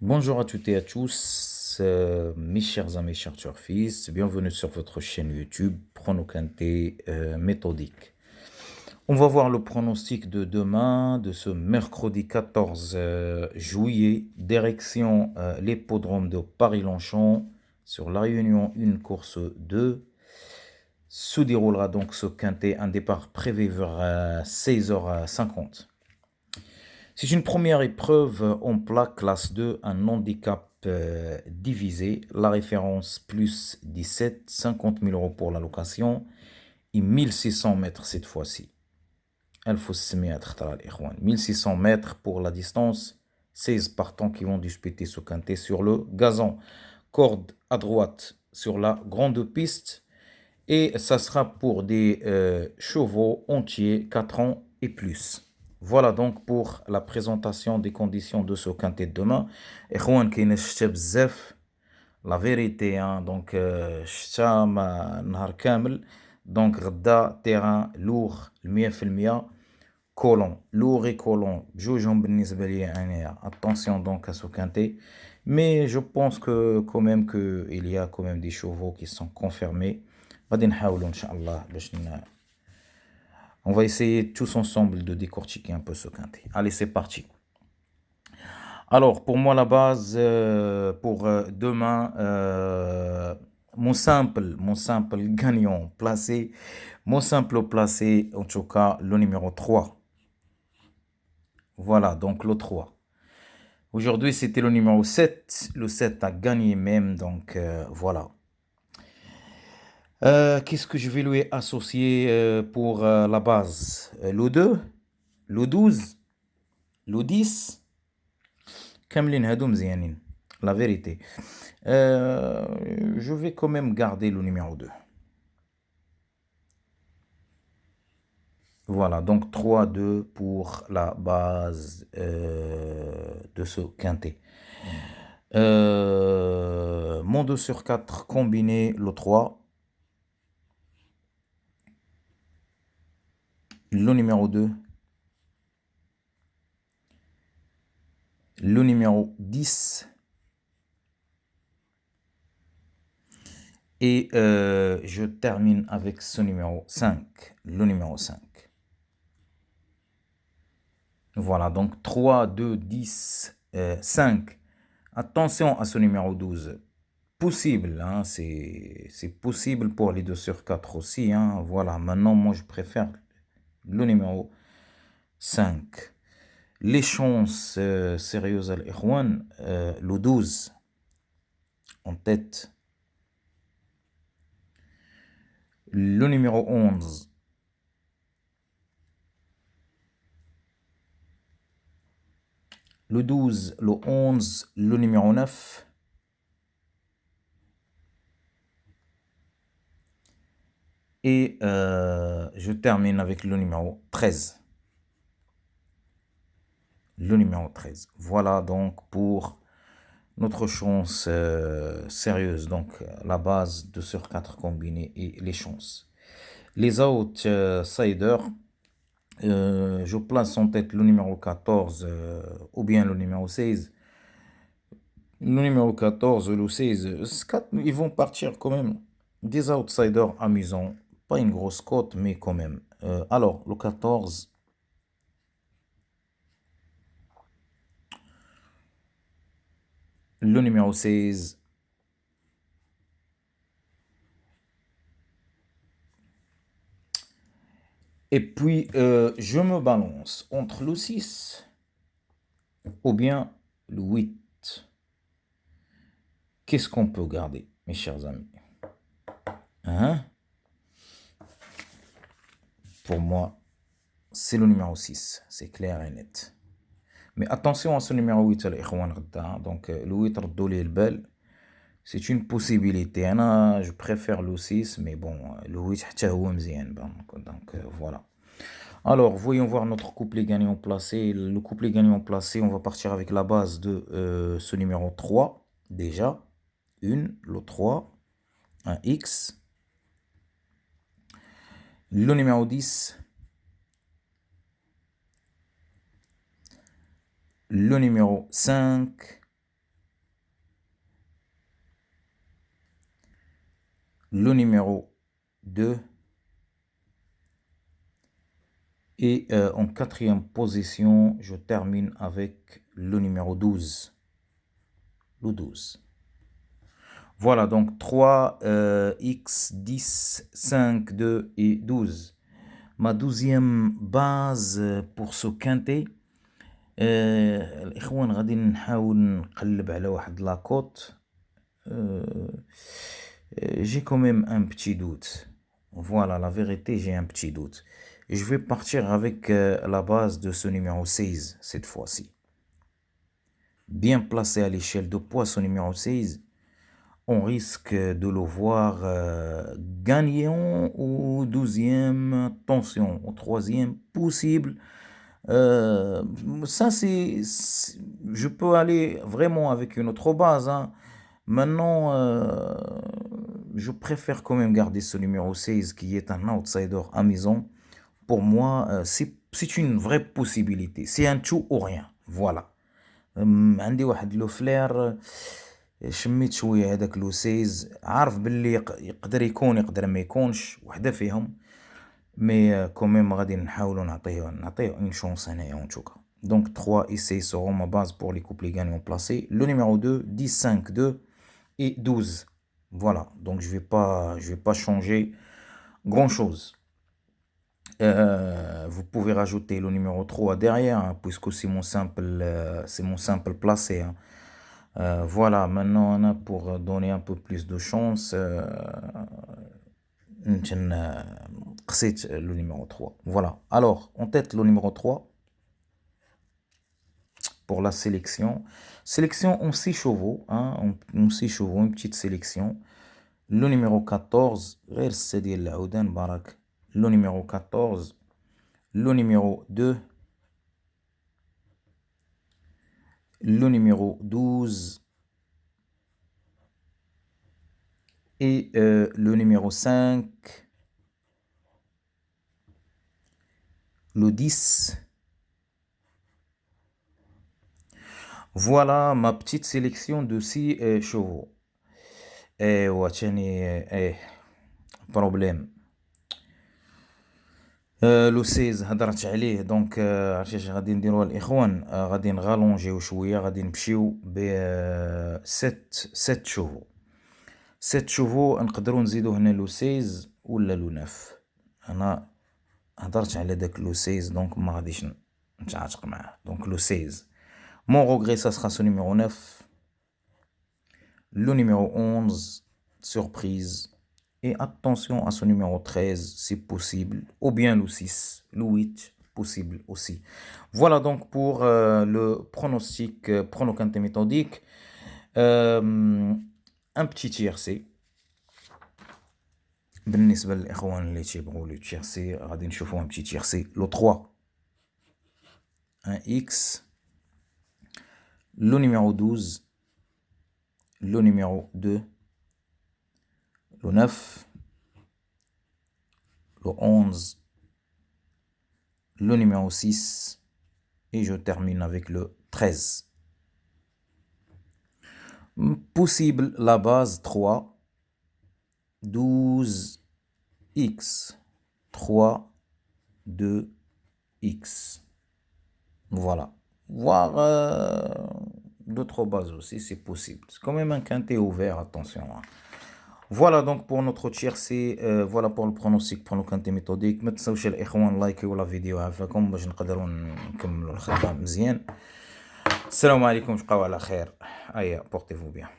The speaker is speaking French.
Bonjour à toutes et à tous, mes chers amis, chers turfistes, bienvenue sur votre chaîne YouTube Prono Quintet méthodique. On va voir le pronostic de demain, de ce mercredi 14 juillet, direction l'hippodrome de Paris-Longchamp, sur la Réunion 1, course 2. Se déroulera donc ce quintet, un départ prévu vers 16h50. C'est une première épreuve en plat classe 2, un handicap divisé. La référence plus 17, 50 000 € pour la location et 1600 mètres cette fois-ci. Il faut se mettre, 1600 mètres pour la distance. 16 partants qui vont disputer ce quintet sur le gazon. Corde à droite sur la grande piste. Et ça sera pour des chevaux entiers, 4 ans et plus. Voilà donc pour la présentation des conditions de ce quintet de demain. إخوان كاين الشتا بزاف la vérité hein, donc الشتا نهار كامل donc غدا terrain lourd 100% colon lourd et colon بجوجهم بالنسبة لي انايا attention donc à ce quintet mais je pense que quand même que il y a quand même des chevaux qui sont confirmés. غادي نحاولوا ان شاء الله باش on va essayer tous ensemble de décortiquer un peu ce quintet. Allez, c'est parti. Alors, pour moi, la base pour demain, mon simple gagnant placé, mon simple placé, en tout cas, le numéro 3. Voilà, donc le 3. Aujourd'hui, c'était le numéro 7. Le 7 a gagné même, donc voilà. Qu'est-ce que je vais lui associer pour la base? Le 2, le 12, le 10. كاملين هادو مزيانين. La vérité. Je vais quand même garder le numéro 2. Voilà, donc 3-2 pour la base de ce quintet. Mon 2 sur 4 combiné, le 3. Le numéro 2. Le numéro 10. Et je termine avec ce numéro 5. Le numéro 5. Voilà, donc 3, 2, 10, 5. Attention à ce numéro 12. Possible, hein, c'est possible pour les 2 sur 4 aussi. Hein, voilà, maintenant, moi, je préfère le numéro 5. Les chances sérieuses à l'Ikhwan, le 12 en tête. Le numéro 11. Le 12, le 11, le numéro 9. Et je termine avec le numéro 13. Le numéro 13. Voilà donc pour notre chance sérieuse. Donc la base 2 sur 4 combinés et les chances. Les outsiders, je place en tête le numéro 14 ou bien le numéro 16. Le numéro 14 ou le 16, ils vont partir quand même des outsiders amusants. Pas une grosse cote, mais quand même. Alors, le 14, le numéro 16, et puis je me balance entre le 6 ou bien le 8. Qu'est-ce qu'on peut garder, mes chers amis? Hein? Pour moi, c'est le numéro 6. C'est clair et net. Mais attention à ce numéro 8, donc le 8, le bel, c'est une possibilité. Je préfère le 6, mais bon, le 8, donc voilà. Alors, voyons voir notre couplet gagnant placé. Le couplet gagnant placé, on va partir avec la base de ce numéro 3, déjà. Le 3, un X. Le numéro 10. Le numéro 5. le numéro 2. Et en quatrième position, je termine avec le numéro 12. Le 12. Voilà, donc 3, X, 10, 5, 2 et 12. Ma 12e base pour ce quintet. الإخوان غادي نحاول نقلب على واحد لاكوت. J'ai quand même un petit doute. Voilà, la vérité, j'ai un petit doute. Je vais partir avec la base de ce numéro 16 cette fois-ci. Bien placé à l'échelle de poids, ce numéro 16, on risque de le voir gagnant au 12e, attention, au 3e possible. Ça, je peux aller vraiment avec une autre base, hein. Maintenant, je préfère quand même garder ce numéro 16 qui est un outsider à maison. Pour moi, c'est une vraie possibilité. C'est un tout ou rien. Voilà. عندي واحد لو فلير شميت شويه هذاك لو 16 عارف باللي يقدر يكون يقدر ما يكونش وحده فيهم مي كوميم غادي نحاولوا نعطيه اون شونس هنايا اون توكا دونك 3 et 16 seront ma base pour les couplets gagnants placés. Le numéro 2, 10, 5, 2 et 12. Voilà, donc je vais pas changer grand chose. Vous pouvez rajouter le numéro 3 derrière, hein, puisque c'est mon simple placé, hein. Voilà, maintenant on a pour donner un peu plus de chance, le numéro 3. Voilà, alors en tête le numéro 3 pour la sélection. Sélection en 6 chevaux, hein, en 6 chevaux, une petite sélection. Le numéro 14, le numéro 14, le numéro 2, le numéro 12 et le numéro 5, le 10. Voilà ma petite sélection de 6 chevaux. Et واتاني problème. لو 16 هضرت عليه دونك عرفتي غادي نديروها الاخوان غادي نغالونجيو شويه غادي نمشيو ب 7 شوفو 7 شوفو نقدروا نزيدو هنا لو 16 ولا لو 9 انا هضرت على داك لو 16 دونك ما غاديش نتعاتق معاه دونك لو 16 mon regret ça sera ce numéro 9 le numéro 11 surprise. Et attention à ce numéro 13, si possible, ou bien le 6, le 8, possible aussi. Voilà donc pour le pronostic, pronocanté méthodique. Un petit tiercé. بالنسبة للإخوان اللي تيبغوا لو تيرسي غادي نشوفوا un petit tiercé. Le 3, un X, le numéro 12, le numéro 2, le 9, le 11, le numéro 6 et je termine avec le 13. Possible la base 3, 12, X, 3, 2, X. Voilà. Voir d'autres bases aussi, c'est possible. C'est quand même un quintet ouvert, attention, hein. Voilà donc pour notre tiercé, voilà pour le pronostic pour le quintet méthodique. ما تنساوش الاخوان لايكيو لا فيديو عافاكم باش نقدروا نكملوا الخدمه مزيان. السلام عليكم، تبقاو على خير. ايا بورتيفو بيان.